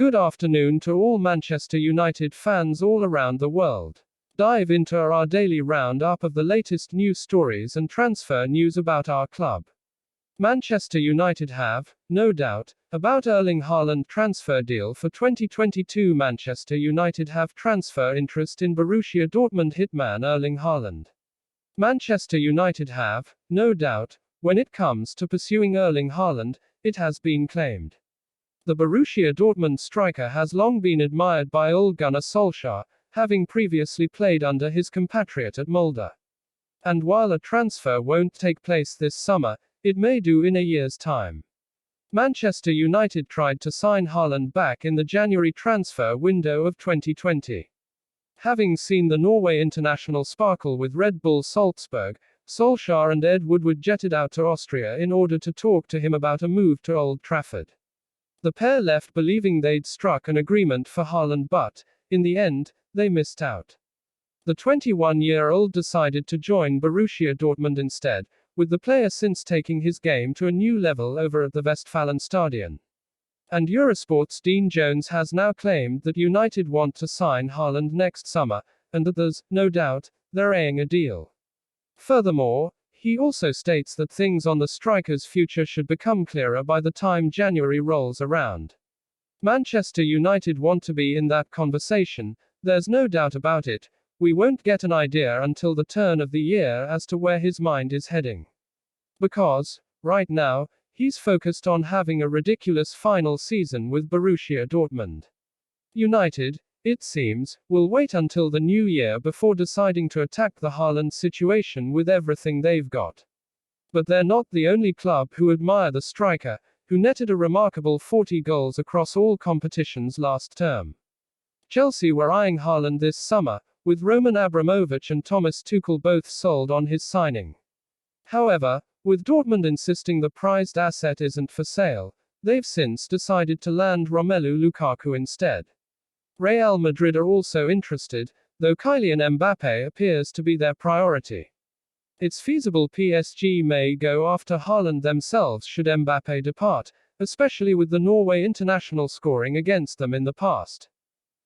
Good afternoon to all Manchester United fans all around the world. Dive into our daily roundup of the latest news stories and transfer news about our club. Manchester United have, no doubt, about Erling Haaland transfer deal for 2022. Manchester United have transfer interest in Borussia Dortmund hitman Erling Haaland. Manchester United have, no doubt, when it comes to pursuing Erling Haaland, it has been claimed. The Borussia Dortmund striker has long been admired by Ole Gunnar Solskjaer, having previously played under his compatriot at Molde. And while a transfer won't take place this summer, it may do in a year's time. Manchester United tried to sign Haaland back in the January transfer window of 2020. Having seen the Norway international sparkle with Red Bull Salzburg, Solskjaer and Ed Woodward jetted out to Austria in order to talk to him about a move to Old Trafford. The pair left believing they'd struck an agreement for Haaland, but, in the end, they missed out. The 21-year-old decided to join Borussia Dortmund instead, with the player since taking his game to a new level over at the Westfalenstadion. And Eurosport's Dean Jones has now claimed that United want to sign Haaland next summer, and that there's, no doubt, they're eyeing a deal. Furthermore, he also states that things on the striker's future should become clearer by the time January rolls around. Manchester United want to be in that conversation, there's no doubt about it. We won't get an idea until the turn of the year as to where his mind is heading. Because, right now, he's focused on having a ridiculous final season with Borussia Dortmund. United, it seems, will wait until the new year before deciding to attack the Haaland situation with everything they've got. But they're not the only club who admire the striker, who netted a remarkable 40 goals across all competitions last term. Chelsea were eyeing Haaland this summer, with Roman Abramovich and Thomas Tuchel both sold on his signing. However, with Dortmund insisting the prized asset isn't for sale, they've since decided to land Romelu Lukaku instead. Real Madrid are also interested, though Kylian Mbappe appears to be their priority. It's feasible PSG may go after Haaland themselves should Mbappe depart, especially with the Norway international scoring against them in the past.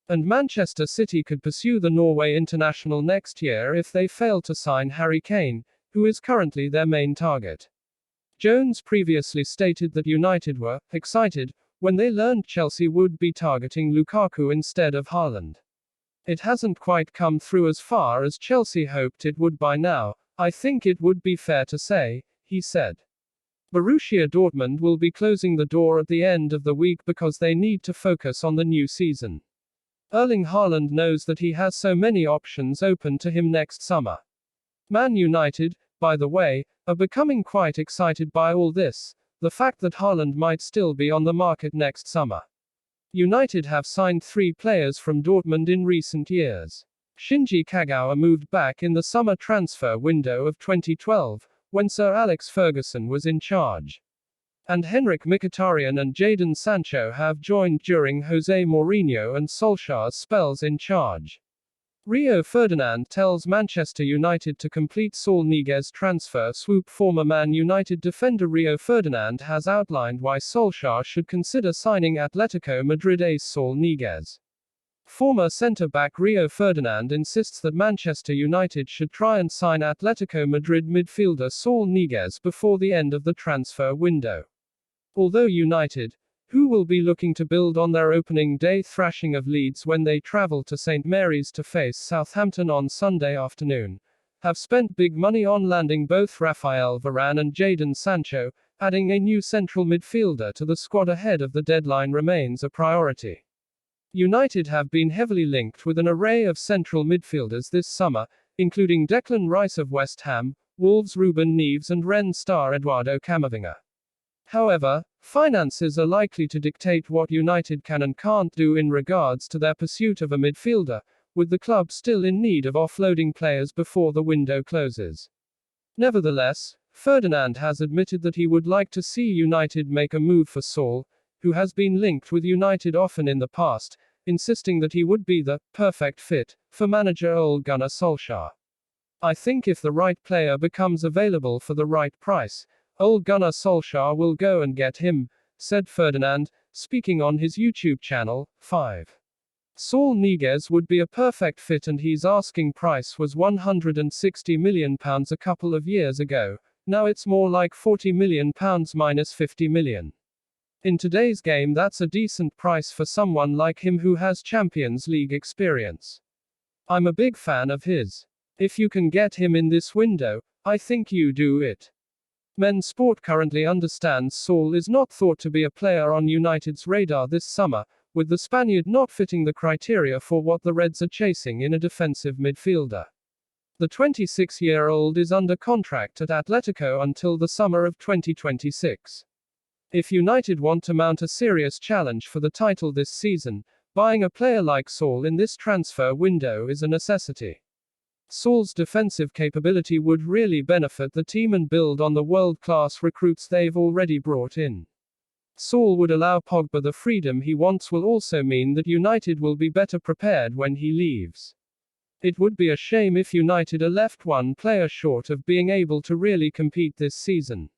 And Manchester City could pursue the Norway international next year if they fail to sign Harry Kane, who is currently their main target. Jones previously stated that United were excited when they learned Chelsea would be targeting Lukaku instead of Haaland. It hasn't quite come through as far as Chelsea hoped it would by now, I think it would be fair to say, he said. Borussia Dortmund will be closing the door at the end of the week because they need to focus on the new season. Erling Haaland knows that he has so many options open to him next summer. Man United, by the way, are becoming quite excited by all this. The fact that Haaland might still be on the market next summer. United have signed 3 players from Dortmund in recent years. Shinji Kagawa moved back in the summer transfer window of 2012, when Sir Alex Ferguson was in charge. And Henrik Mkhitaryan and Jadon Sancho have joined during Jose Mourinho and Solskjaer's spells in charge. Rio Ferdinand tells Manchester United to complete Saul Niguez transfer swoop. Former Man United defender Rio Ferdinand has outlined why Solskjaer should consider signing Atletico Madrid ace Saul Niguez. Former centre-back Rio Ferdinand insists that Manchester United should try and sign Atletico Madrid midfielder Saul Niguez before the end of the transfer window. Although United, who will be looking to build on their opening day thrashing of Leeds when they travel to St Mary's to face Southampton on Sunday afternoon, have spent big money on landing both Rafael Varane and Jadon Sancho, adding a new central midfielder to the squad ahead of the deadline remains a priority. United have been heavily linked with an array of central midfielders this summer, including Declan Rice of West Ham, Wolves' Ruben Neves and Rennes star Eduardo Camavinga. However, finances are likely to dictate what United can and can't do in regards to their pursuit of a midfielder, with the club still in need of offloading players before the window closes. Nevertheless, Ferdinand has admitted that he would like to see United make a move for Saul, who has been linked with United often in the past, insisting that he would be the perfect fit for manager Ole Gunnar Solskjaer. I think if the right player becomes available for the right price, Ole Gunnar Solskjaer will go and get him, said Ferdinand, speaking on his YouTube channel. 5. Saul Niguez would be a perfect fit, and his asking price was £160 million a couple of years ago. Now it's more like £40 million minus £50 million. In today's game, that's a decent price for someone like him who has Champions League experience. I'm a big fan of his. If you can get him in this window, I think you do it. Men's Sport currently understands Saul is not thought to be a player on United's radar this summer, with the Spaniard not fitting the criteria for what the Reds are chasing in a defensive midfielder. The 26-year-old is under contract at Atletico until the summer of 2026. If United want to mount a serious challenge for the title this season, buying a player like Saul in this transfer window is a necessity. Saul's defensive capability would really benefit the team and build on the world-class recruits they've already brought in. Saul would allow Pogba the freedom he wants, will also mean that United will be better prepared when he leaves. It would be a shame if United are left one player short of being able to really compete this season.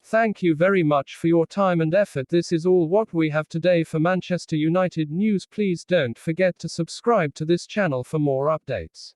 Thank you very much for your time and effort. This is all what we have today for Manchester United news. Please don't forget to subscribe to this channel for more updates.